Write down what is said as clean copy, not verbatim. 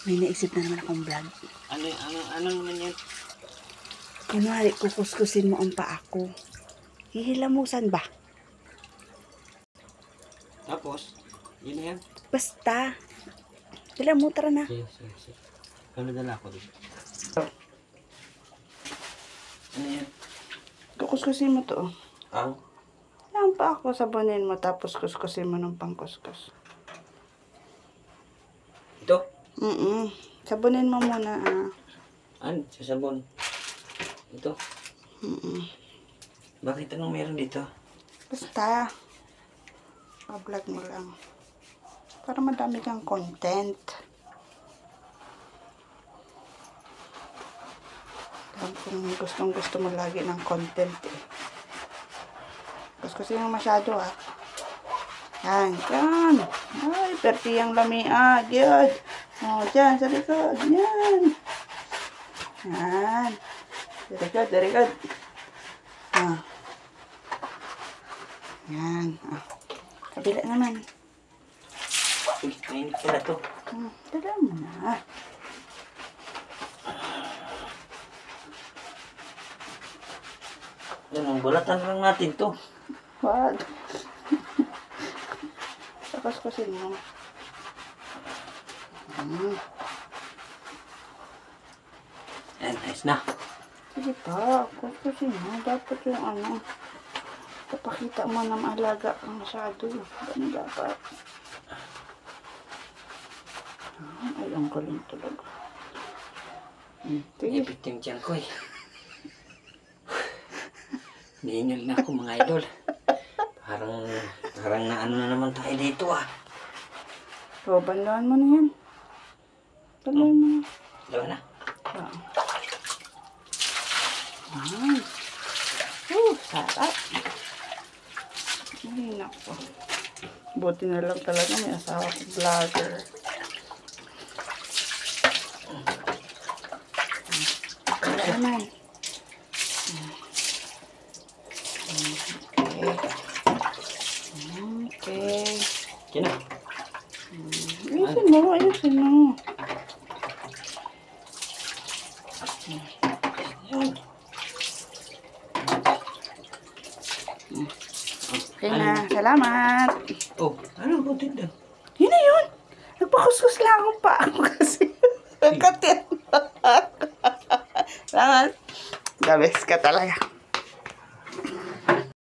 May naisip na naman akong vlog. Ano naman yan? Kunwari, kukuskusin mo ang paa ko. Hihilamusan ba? Tapos, yun na yan. Basta. Hilamu, tara na. Sige. Kano dala ako dito? Ano yan? Kukuskusin mo to. Ang? Yan pa ako, sabunin mo, tapos kuskusin mo ng pangkuskus. Ito? Sabunin mo muna, Ano? Sasabon? Ito? Bakit anong meron dito? Basta. Pa-vlog mo lang. Para madami kang content. Alam kung gusto mo lagi ng content eh. Kuskusin mo masyado Yan. Ay, perti ang lamiag. Yun. O, dyan, sa likod. Yan. Yan. Very good. Yan. Kabila naman. Uy, mainit pala to. Dala mo na. Ganun, bulatan lang natin to. Wag. Kuskusin mo. Ayan, ayos na. Sige pa, kuskusin mo. Dapat yung papakita mo na maalaga kang masyado. Ganun dapat. Ay, ang galing talaga. Sige. Ipit yung tiyan ko eh. Nihingal na ako mga idol. Parang naano na naman tayo dito So, bandahan mo na yan. Bandahan mo na. Diba na? Sarap. Ay, nako. Buti na lang talaga may asawa ko vlogger. Wala naman. Okay. Okay na. Ayusin mo. Yun. Okay na. Salamat. Oh, ano ko dito? Yun na yun. Nagpakuskus lang akong pa ako kasi. Katin. Salamat. The best ka talaga.